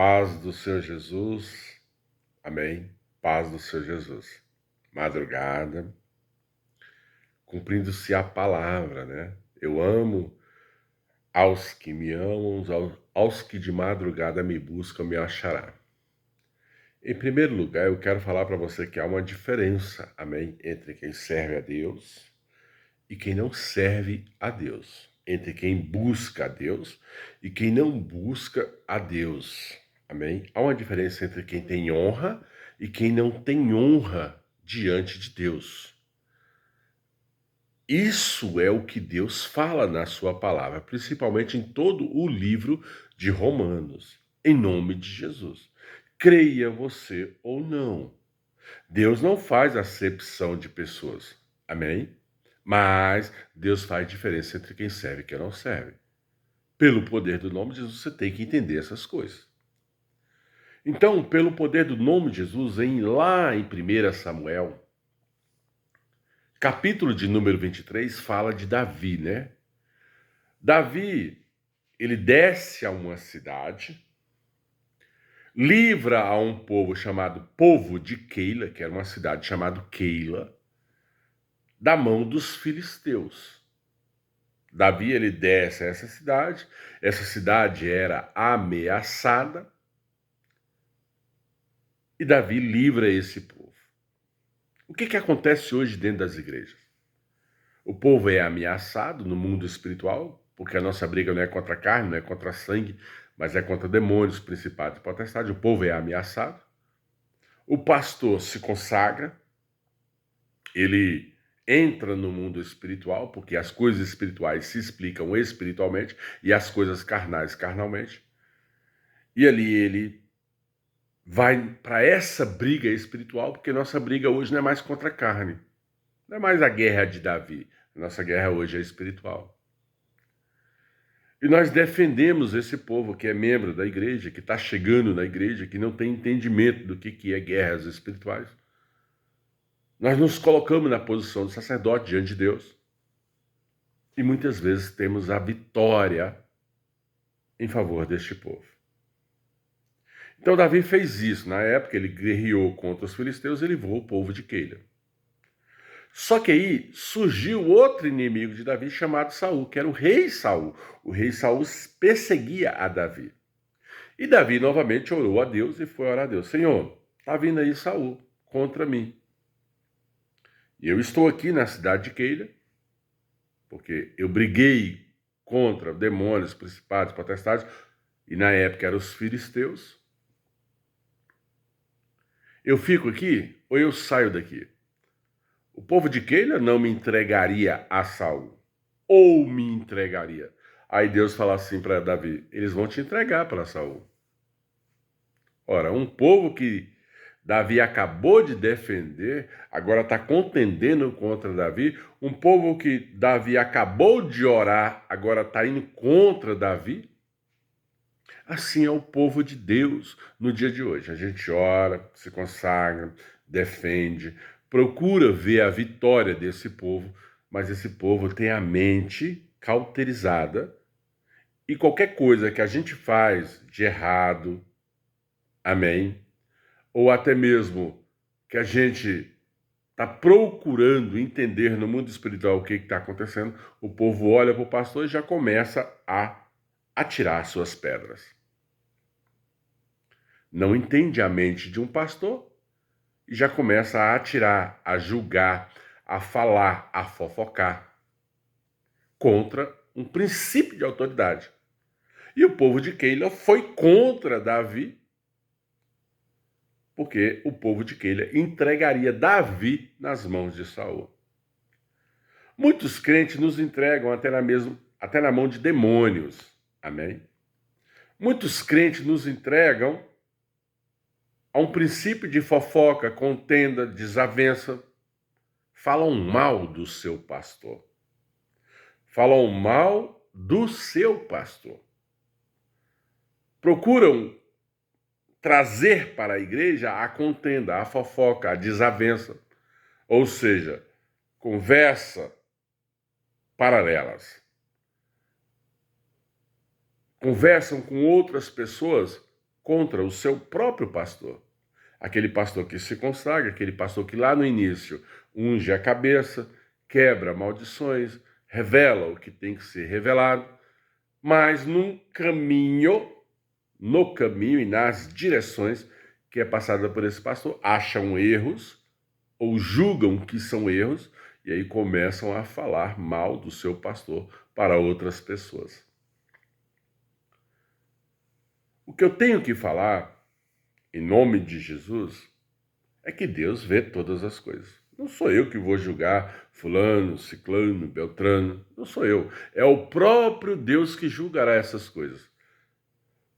Paz do Senhor Jesus, amém? Paz do Senhor Jesus. Madrugada, cumprindo-se a palavra, né? Eu amo aos que me amam, aos que de madrugada me buscam, me achará. Em primeiro lugar, eu quero falar para você que há uma diferença, amém? Entre quem serve a Deus e quem não serve a Deus. Entre quem busca a Deus e quem não busca a Deus. Amém? Há uma diferença entre quem tem honra e quem não tem honra diante de Deus. Isso é o que Deus fala na sua palavra, principalmente em todo o livro de Romanos, em nome de Jesus. Creia você ou não. Deus não faz acepção de pessoas. Amém? Mas Deus faz diferença entre quem serve e quem não serve. Pelo poder do nome de Jesus, você tem que entender essas coisas. Então, pelo poder do nome de Jesus, lá em 1 Samuel, capítulo de número 23, fala de Davi, né? Davi, ele desce a uma cidade, livra a um povo chamado povo de Keila, que era uma cidade chamada Keila, da mão dos filisteus. Davi, ele desce a essa cidade era ameaçada, e Davi livra esse povo. O que acontece hoje dentro das igrejas? O povo é ameaçado no mundo espiritual, porque a nossa briga não é contra a carne, não é contra sangue, mas é contra demônios, principados e potestades. O povo é ameaçado. O pastor se consagra, ele entra no mundo espiritual, porque as coisas espirituais se explicam espiritualmente e as coisas carnais carnalmente. E ali ele vai para essa briga espiritual, porque nossa briga hoje não é mais contra a carne. Não é mais a guerra de Davi. A nossa guerra hoje é espiritual. E nós defendemos esse povo que é membro da igreja, que está chegando na igreja, que não tem entendimento do que é guerras espirituais. Nós nos colocamos na posição de sacerdote diante de Deus. E muitas vezes temos a vitória em favor deste povo. Então Davi fez isso. Na época ele guerreou contra os filisteus e livrou o povo de Keila. Só que aí surgiu outro inimigo de Davi chamado Saul, que era o rei Saul. O rei Saul perseguia a Davi. E Davi novamente orou a Deus e foi orar a Deus. Senhor, está vindo aí Saul contra mim. E eu estou aqui na cidade de Keila, porque eu briguei contra demônios, principados, potestades, e na época eram os filisteus. Eu fico aqui ou eu saio daqui? O povo de Keila não me entregaria a Saul, ou me entregaria. Aí Deus fala assim para Davi, eles vão te entregar para Saul. Ora, um povo que Davi acabou de defender, agora está contendendo contra Davi. Um povo que Davi acabou de orar, agora está indo contra Davi. Assim é o povo de Deus no dia de hoje. A gente ora, se consagra, defende, procura ver a vitória desse povo, mas esse povo tem a mente cauterizada e qualquer coisa que a gente faz de errado, amém? Ou até mesmo que a gente está procurando entender no mundo espiritual o que está acontecendo, o povo olha para o pastor e já começa a atirar suas pedras. Não entende a mente de um pastor e já começa a atirar, a julgar, a falar, a fofocar contra um princípio de autoridade. E o povo de Keila foi contra Davi, porque o povo de Keila entregaria Davi nas mãos de Saul. Muitos crentes nos entregam até na mão de demônios. Amém? Muitos crentes nos entregam a um princípio de fofoca, contenda, desavença. Falam mal do seu pastor. Falam mal do seu pastor. Procuram trazer para a igreja a contenda, a fofoca, a desavença. Ou seja, conversa paralelas. Conversam com outras pessoas contra o seu próprio pastor. Aquele pastor que se consagra, aquele pastor que lá no início unge a cabeça, quebra maldições, revela o que tem que ser revelado, mas no caminho e nas direções que é passada por esse pastor, acham erros ou julgam que são erros e aí começam a falar mal do seu pastor para outras pessoas. O que eu tenho que falar, em nome de Jesus, é que Deus vê todas as coisas. Não sou eu que vou julgar fulano, ciclano, beltrano. Não sou eu. É o próprio Deus que julgará essas coisas.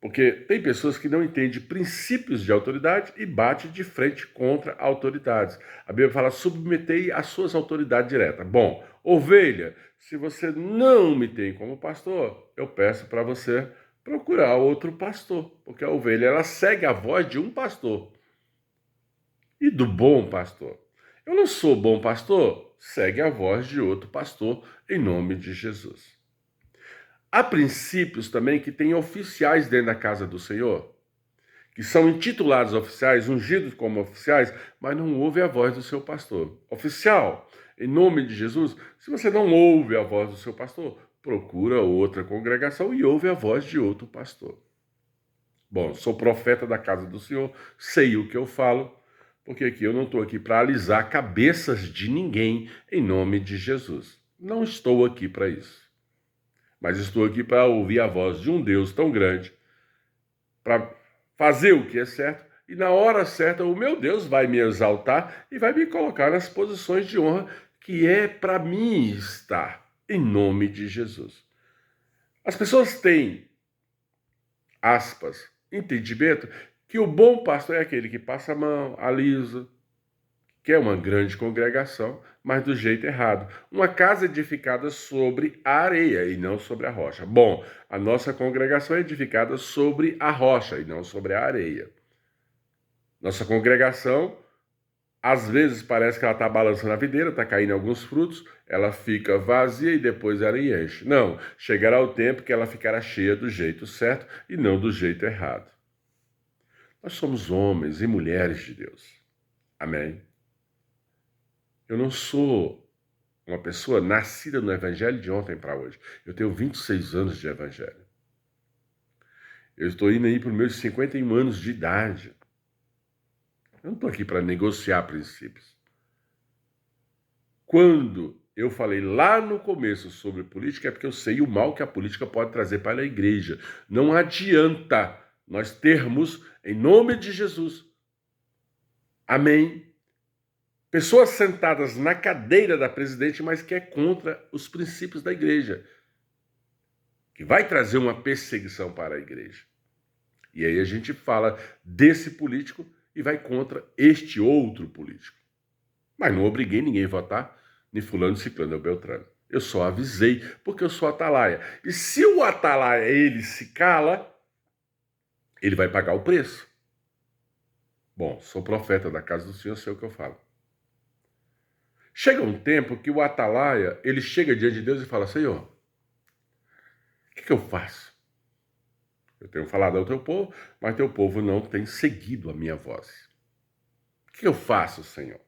Porque tem pessoas que não entendem princípios de autoridade e bate de frente contra autoridades. A Bíblia fala, submetei às suas autoridades diretas. Bom, ovelha, se você não me tem como pastor, eu peço para você procurar outro pastor. Porque a ovelha, ela segue a voz de um pastor. E do bom pastor. Eu não sou bom pastor? Segue a voz de outro pastor, em nome de Jesus. Há princípios também que têm oficiais dentro da casa do Senhor, que são intitulados oficiais, ungidos como oficiais, mas não ouve a voz do seu pastor. Oficial, em nome de Jesus, se você não ouve a voz do seu pastor, procura outra congregação e ouve a voz de outro pastor. Bom, sou profeta da casa do Senhor, sei o que eu falo, porque aqui eu não estou aqui para alisar cabeças de ninguém em nome de Jesus. Não estou aqui para isso. Mas estou aqui para ouvir a voz de um Deus tão grande, para fazer o que é certo, e na hora certa o meu Deus vai me exaltar e vai me colocar nas posições de honra que é para mim estar, em nome de Jesus. As pessoas têm, aspas, entendimento que o bom pastor é aquele que passa a mão, alisa, que é uma grande congregação, mas do jeito errado. Uma casa edificada sobre a areia e não sobre a rocha. Bom, a nossa congregação é edificada sobre a rocha e não sobre a areia. Nossa congregação, às vezes parece que ela está balançando a videira, está caindo alguns frutos, ela fica vazia e depois ela enche. Não, chegará o tempo que ela ficará cheia do jeito certo e não do jeito errado. Nós somos homens e mulheres de Deus. Amém? Eu não sou uma pessoa nascida no Evangelho de ontem para hoje. Eu tenho 26 anos de Evangelho. Eu estou indo aí para os meus 51 anos de idade. Eu não estou aqui para negociar princípios. Quando eu falei lá no começo sobre política, é porque eu sei o mal que a política pode trazer para a igreja. Não adianta nós termos, em nome de Jesus, amém, pessoas sentadas na cadeira da presidente, mas que é contra os princípios da igreja, que vai trazer uma perseguição para a igreja. E aí a gente fala desse político e vai contra este outro político. Mas não obriguei ninguém a votar nem fulano, ciclano ou beltrano. Eu só avisei, porque eu sou atalaia. E se o atalaia, ele se cala, ele vai pagar o preço. Bom, sou profeta da casa do Senhor, sei o que eu falo. Chega um tempo que o atalaia, ele chega diante de Deus e fala, Senhor, o que eu faço? Eu tenho falado ao teu povo, mas teu povo não tem seguido a minha voz. O que eu faço, Senhor?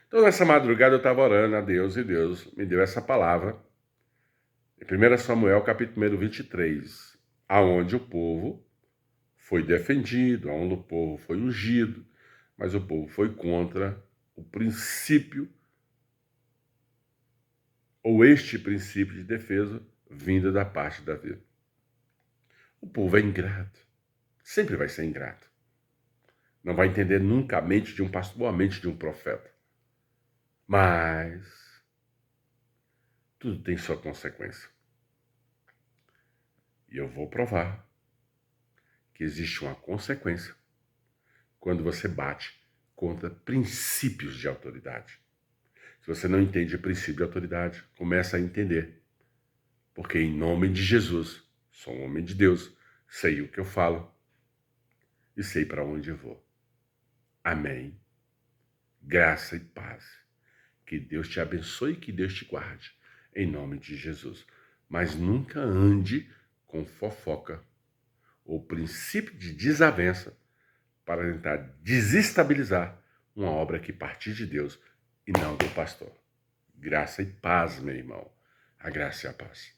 Então, nessa madrugada eu estava orando a Deus e Deus me deu essa palavra em 1 Samuel, capítulo 23, aonde o povo foi defendido, aonde o povo foi ungido, mas o povo foi contra o princípio, ou este princípio de defesa, vinda da parte da vida. O povo é ingrato, sempre vai ser ingrato. Não vai entender nunca a mente de um pastor ou a mente de um profeta. Mas tudo tem sua consequência. E eu vou provar que existe uma consequência quando você bate contra princípios de autoridade. Se você não entende o princípio de autoridade, começa a entender. Porque em nome de Jesus, sou um homem de Deus, sei o que eu falo e sei para onde eu vou. Amém. Graça e paz. Que Deus te abençoe e que Deus te guarde. Em nome de Jesus. Mas nunca ande com fofoca o princípio de desavença para tentar desestabilizar uma obra que partiu de Deus e não do pastor. Graça e paz, meu irmão. A graça e a paz.